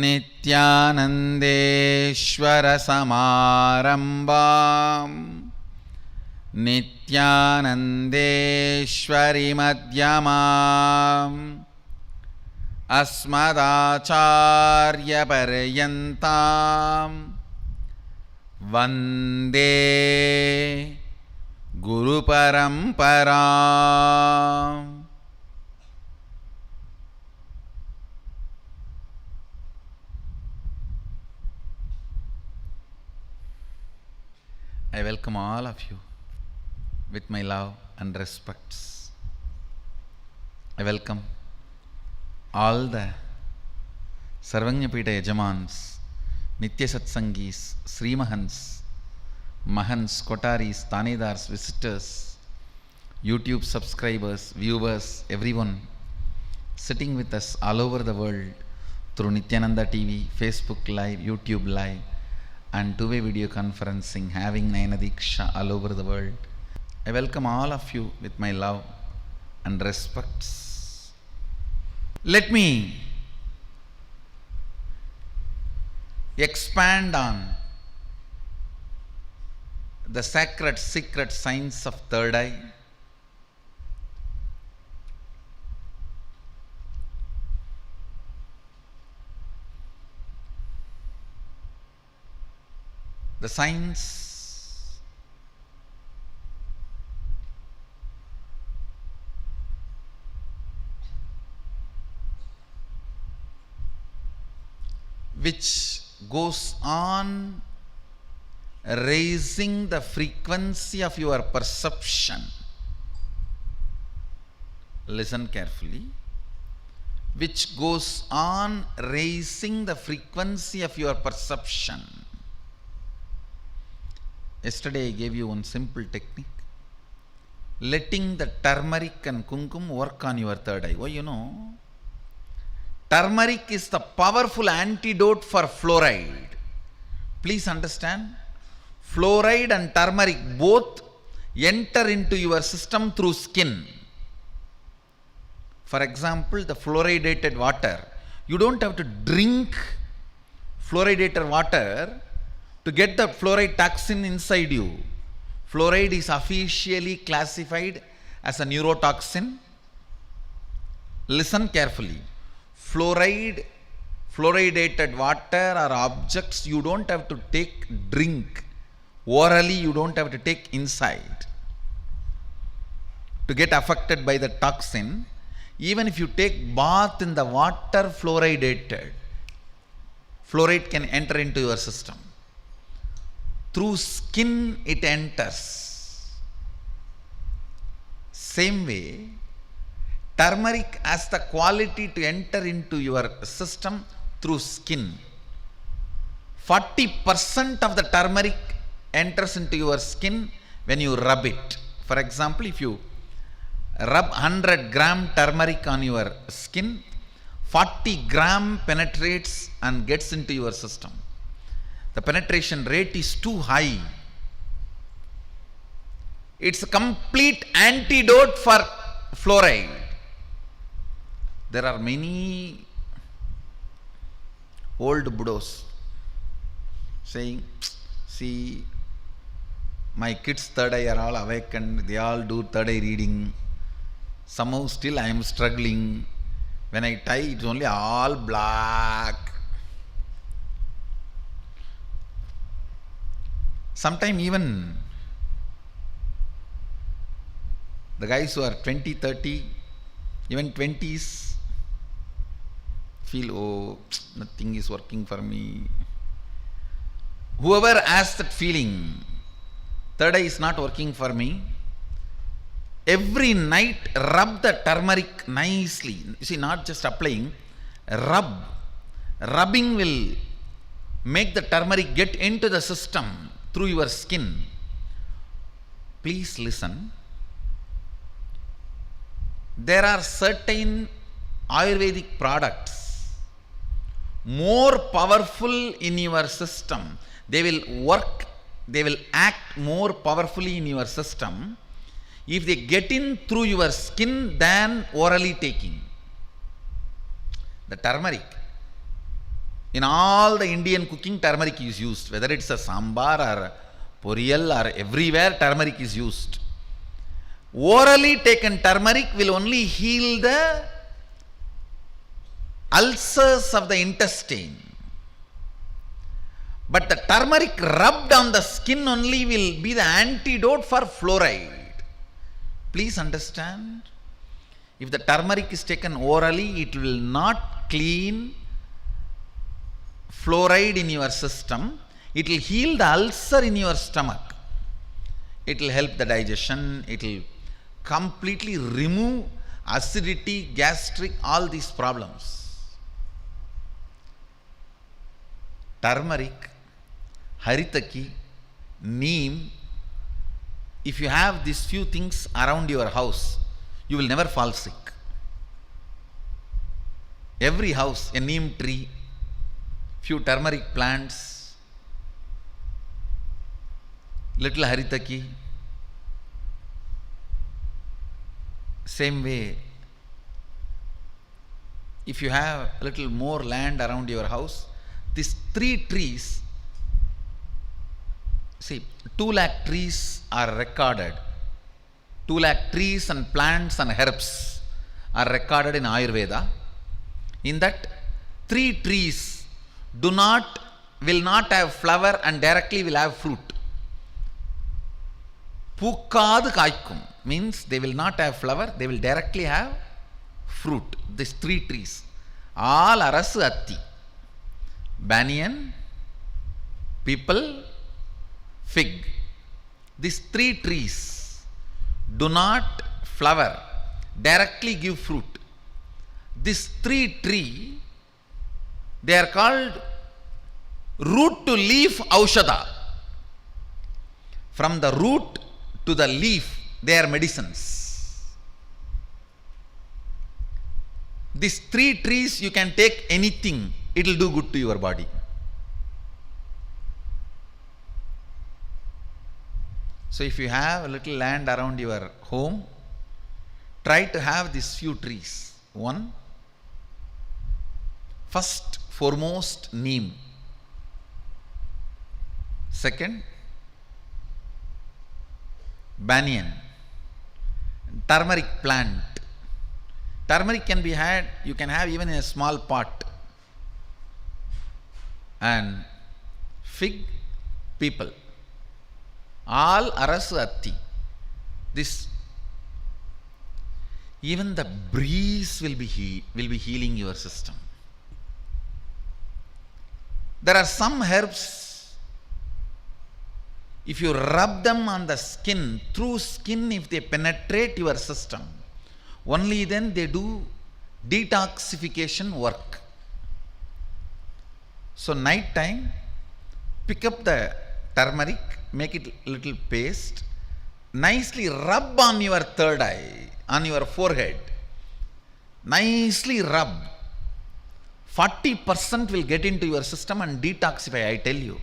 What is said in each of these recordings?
नित्यानन्देश्वरसमारम्भां नित्यानन्देश्वरिमध्यमाम् अस्मदाचार्यपर्यन्तां वन्दे गुरुपरम्पराम्. I welcome all of you with my love and respects. I welcome all the Sarvanyapita Yajamans, Nitya Satsangis, Sri Mahans, Mahans, Kotaris, Tanedars, visitors, YouTube subscribers, viewers, everyone sitting with us all over the world through Nityananda TV, Facebook Live, YouTube Live, and two-way video conferencing, having Nayana Diksha all over the world. I welcome all of you with my love and respects. Let me expand on the sacred secret science of third eye. The science which goes on raising the frequency of your perception. Listen carefully. Which goes on raising the frequency of your perception. Yesterday I gave you one simple technique. Letting the turmeric and kumkum work on your third eye. Why, you know? Turmeric is the powerful antidote for fluoride. Please understand. Fluoride and turmeric both enter into your system through skin. For example, the fluoridated water. You don't have to drink fluoridated water to get the fluoride toxin inside you. Fluoride is officially classified as a neurotoxin. Listen carefully. Fluoridated water or objects you don't have to drink. Orally you don't have to take inside to get affected by the toxin. Even if you take bath in the water fluoridated, fluoride can enter into your system. Through skin it enters. Same way, turmeric has the quality to enter into your system through skin. 40% of the turmeric enters into your skin when you rub it. For example, if you rub 100 gram turmeric on your skin, 40 gram penetrates and gets into your system. The penetration rate is too high. It's a complete antidote for fluoride. There are many old Buddhas saying, see, my kids' third eye are all awakened, they all do third eye reading. Somehow still I am struggling. When I tie, it's only all black. Sometimes even the guys who are 20, 30, even 20s feel, oh, nothing is working for me. Whoever has that feeling, third eye is not working for me, every night rub the turmeric nicely. You see, not just applying, rub. Rubbing will make the turmeric get into the system through your skin. Please listen. There are certain Ayurvedic products more powerful in your system. They will work, they will act more powerfully in your system if they get in through your skin than orally taking. The turmeric In all the Indian cooking, turmeric is used. Whether it's a sambar or poriyal or everywhere, turmeric is used. Orally taken turmeric will only heal the ulcers of the intestine. But the turmeric rubbed on the skin only will be the antidote for fluoride. Please understand. If the turmeric is taken orally, it will not clean fluoride in your system. It will heal the ulcer in your stomach. It will help the digestion. It will completely remove acidity, gastric, all these problems. Turmeric, haritaki, neem, if you have these few things around your house, you will never fall sick. Every house, a neem tree, few turmeric plants, little haritaki. Same way, if you have a little more land around your house, these 3 trees, see, 2 lakh trees are recorded. 2 lakh trees and plants and herbs are recorded in Ayurveda. In that, 3 trees will not have flower and directly will have fruit. Pookkadu kaikkum means they will not have flower, they will directly have fruit. These 3 trees. All arasu atti. Banyan, people, fig. These 3 trees do not flower, directly give fruit. These 3 trees, they are called root to leaf aushadha. From the root to the leaf, they are medicines. These 3 trees, you can take anything, it will do good to your body. So if you have a little land around your home, try to have these few trees. 1, first, foremost, neem. 2nd, banyan. Turmeric plant. Turmeric can be had, you can have even in a small pot. And fig, people. All arasu atti. This, even the breeze will be healing your system. There are some herbs, if you rub them on the skin, through skin, if they penetrate your system, only then they do detoxification work. So night time, pick up the turmeric, make it little paste, nicely rub on your third eye, on your forehead. Nicely rub. 40% will get into your system and detoxify, I tell you.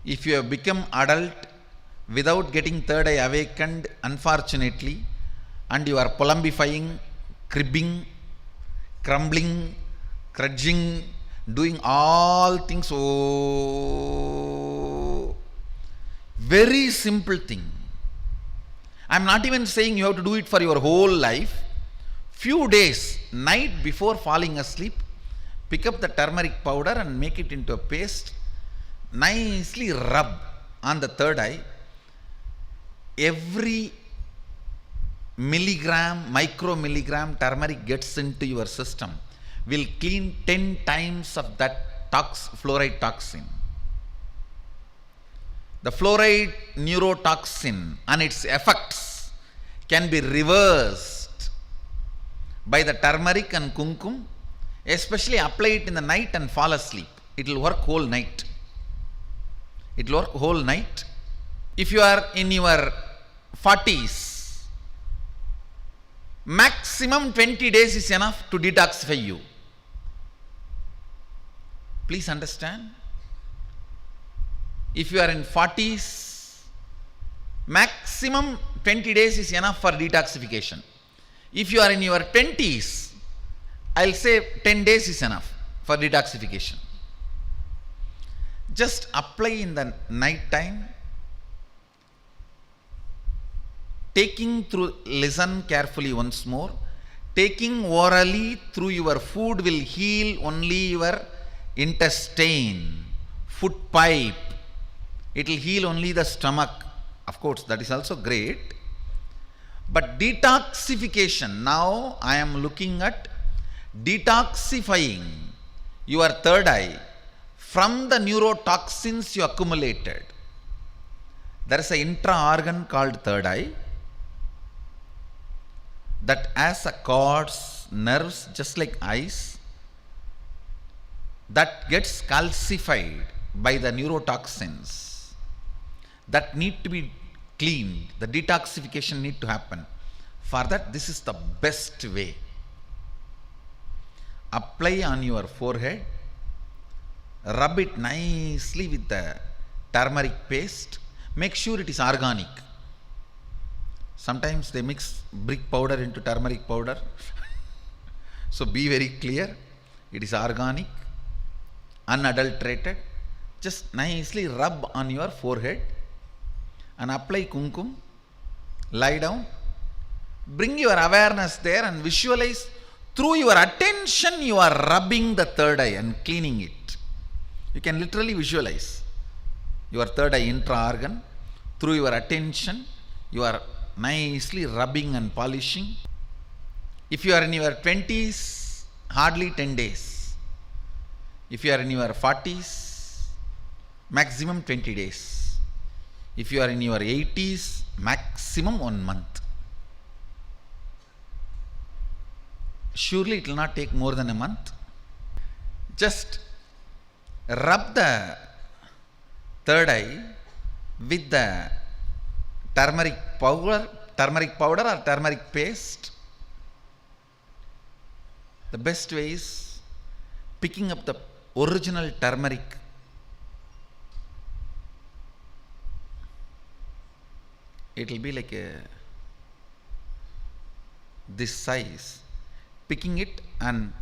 If you have become adult without getting third eye awakened, unfortunately, and you are polumbifying, cribbing, crumbling, crudging, doing all things, very simple thing. I am not even saying you have to do it for your whole life. Few days, night before falling asleep, pick up the turmeric powder and make it into a paste. Nicely rub on the third eye. Every micromilligram turmeric gets into your system will clean 10 times of that fluoride toxin. The fluoride neurotoxin and its effects can be reversed by the turmeric and kumkum, especially apply it in the night and fall asleep. It will work whole night. It will work whole night. If you are in your 40s, maximum 20 days is enough to detoxify you. Please understand. If you are in 40s, maximum 20 days is enough for detoxification. If you are in your 20s, I'll say 10 days is enough for detoxification. Just apply in the night time, listen carefully once more. Taking orally through your food will heal only your intestine, food pipe. It will heal only the stomach. Of course, that is also great. But detoxification, now I am looking at detoxifying your third eye from the neurotoxins you accumulated. There is an intra-organ called third eye that has a cords, nerves just like eyes, that gets calcified by the neurotoxins that need to be cleaned. The detoxification need to happen. For that, this is the best way. Apply on your forehead, rub it nicely with the turmeric paste. Make sure it is organic. Sometimes they mix brick powder into turmeric powder. So be very clear. It is organic, unadulterated. Just nicely rub on your forehead and apply kumkum. Lie down. Bring your awareness there and visualize. Through your attention, you are rubbing the third eye and cleaning it. You can literally visualize your third eye intra-organ. Through your attention, you are nicely rubbing and polishing. If you are in your 20s, hardly 10 days. If you are in your 40s, maximum 20 days. If you are in your 80s, maximum 1 month. Surely it will not take more than a month. Just rub the third eye with the turmeric powder or turmeric paste. The best way is picking up the original turmeric. It will be like this size. Picking it and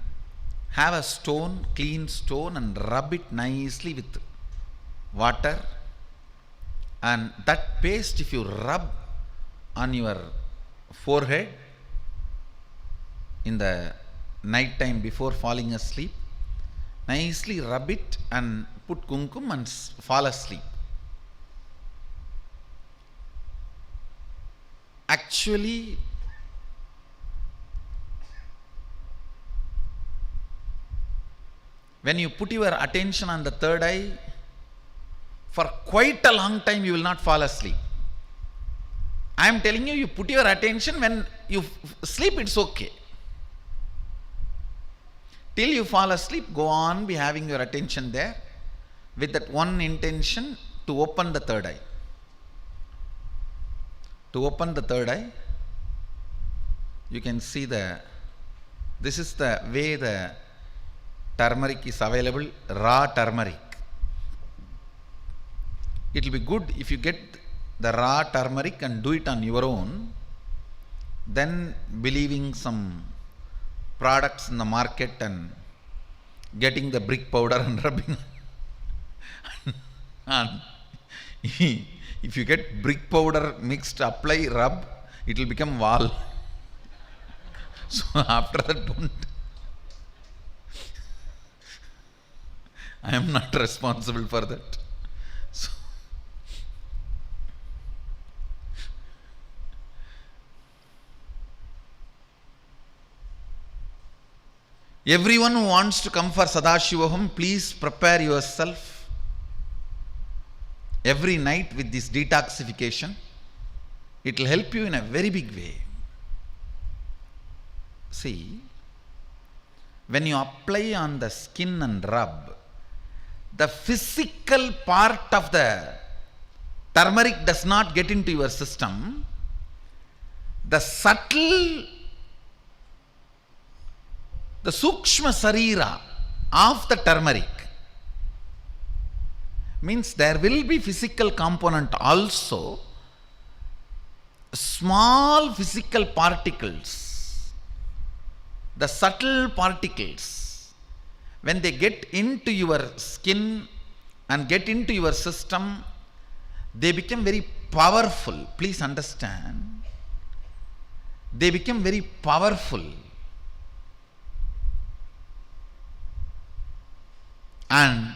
have a stone, clean stone, and rub it nicely with water. And that paste, if you rub on your forehead in the night time before falling asleep, nicely rub it and put kumkum and fall asleep. Actually, when you put your attention on the third eye, for quite a long time you will not fall asleep. I am telling you, you put your attention, when you sleep, it's okay. Till you fall asleep, go on, be having your attention there with that one intention to open the third eye. To open the third eye, you can see this is the way the turmeric is available, raw turmeric. It will be good if you get the raw turmeric and do it on your own, then believing some products in the market and getting the brick powder and rubbing. And if you get brick powder mixed, apply, rub, it will become wall. So after that, don't. I am not responsible for that. So, everyone who wants to come for Sadashivaham, please prepare yourself every night with this detoxification. It will help you in a very big way. See, when you apply on the skin and rub, the physical part of the turmeric does not get into your system. The subtle, the sukshma sarira of the turmeric, means there will be physical component also, small physical particles the subtle particles, when they get into your skin and get into your system, they become very powerful. Please understand. They become very powerful. And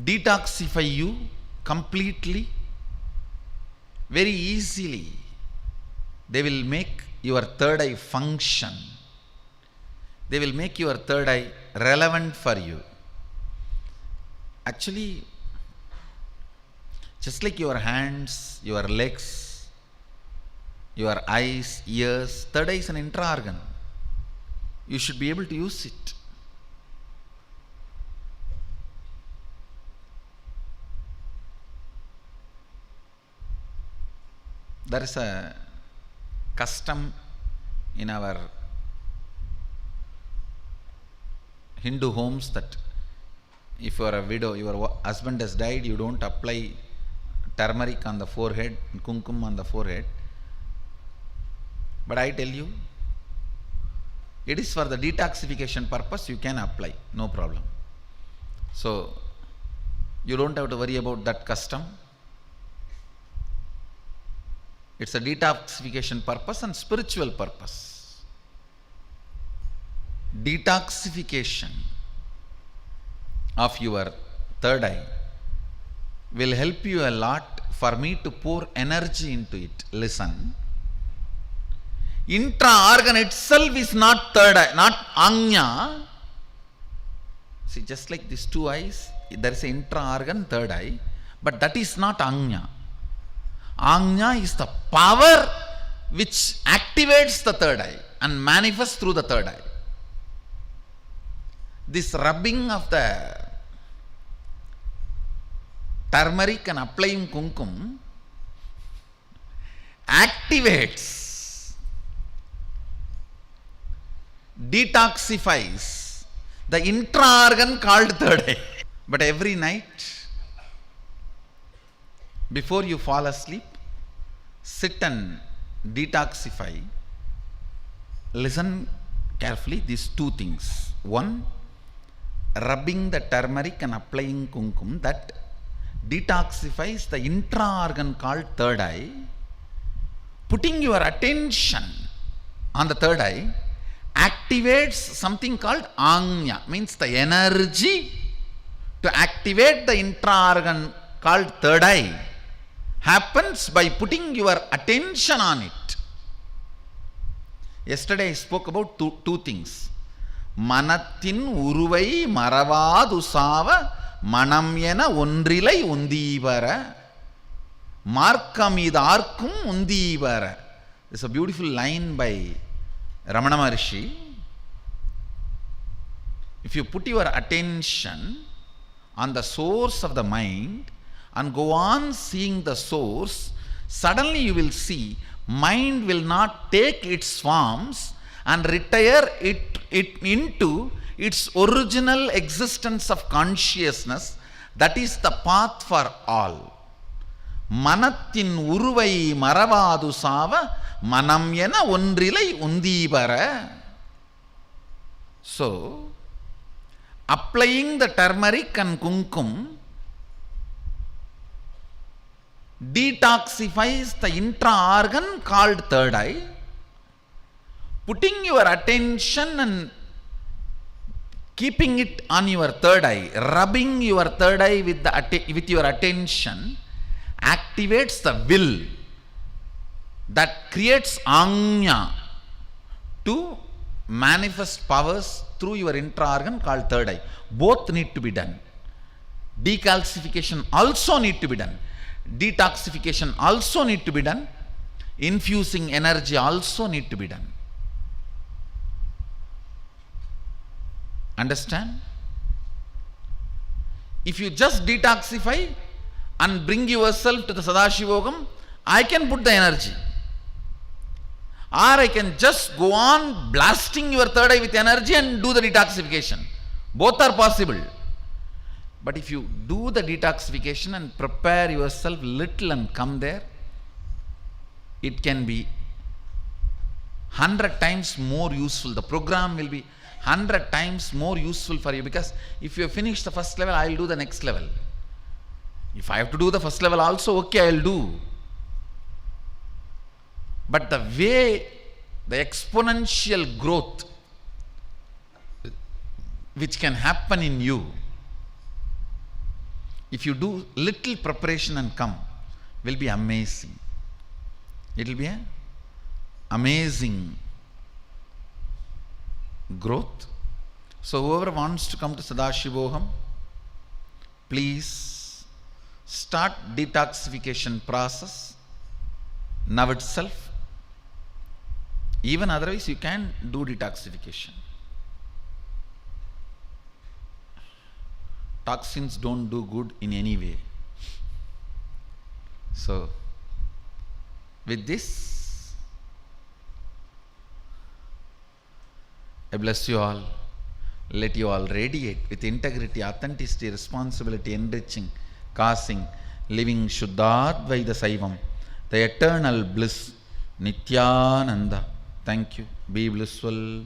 detoxify you completely, very easily. They will make your third eye function. They will make your third eye relevant for you. Actually, just like your hands, your legs, your eyes, ears, third eye is an intra-organ. You should be able to use it. There is a custom in our Hindu homes that if you are a widow, your husband has died, you don't apply turmeric on the forehead, kumkum on the forehead. But I tell you, it is for the detoxification purpose, you can apply, no problem. So, you don't have to worry about that custom. It's a detoxification purpose and spiritual purpose. Detoxification of your third eye will help you a lot for me to pour energy into it. Listen. Intra-organ itself is not third eye, not Anya. See, just like these two eyes, there is an intra-organ, third eye, but that is not Anya. Anya is the power which activates the third eye and manifests through the third eye. This rubbing of the turmeric and applying kumkum activates, detoxifies the intra-organ called third eye. But every night, before you fall asleep, sit and detoxify. Listen carefully, these two things. One, rubbing the turmeric and applying kumkum, that detoxifies the intra-organ called third eye. Putting your attention on the third eye activates something called Anya, means the energy to activate the intra-organ called third eye happens by putting your attention on it. Yesterday I spoke about two things. Manathin uruvai maravadusava manam yena ondrilai undivara markamidarkum undivara. It's a beautiful line by Ramana Maharshi. If you put your attention on the source of the mind and go on seeing the source, suddenly you will see mind will not take its forms and retire it into its original existence of consciousness. That is the path for all. Manathin uruvai maravadu sava manam yena ondrilai undibara. So, applying the turmeric and kumkum detoxifies the intra-organ called third eye. Putting your attention and keeping it on your third eye, rubbing your third eye with your attention, activates the will that creates Anya to manifest powers through your intra-organ called third eye. Both need to be done. Decalcification also need to be done. Detoxification also need to be done. Infusing energy also need to be done. Understand? If you just detoxify and bring yourself to the Sadashivogam, I can put the energy. Or I can just go on blasting your third eye with energy and do the detoxification. Both are possible. But if you do the detoxification and prepare yourself little and come there, it can be 100 times more useful. The program will be 100 times more useful for you, because if you finish the first level, I will do the next level. If I have to do the first level also, okay, I will do. But the way, the exponential growth which can happen in you, if you do little preparation and come, will be amazing. It will be an amazing growth. So whoever wants to come to Sadashivoham, please start detoxification process now itself. Even otherwise you can do detoxification. Toxins don't do good in any way. So with this, I bless you all. Let you all radiate with integrity, authenticity, responsibility, enriching, causing, living Shuddhadvaita Saivam, the eternal bliss, Nityananda. Thank you. Be blissful.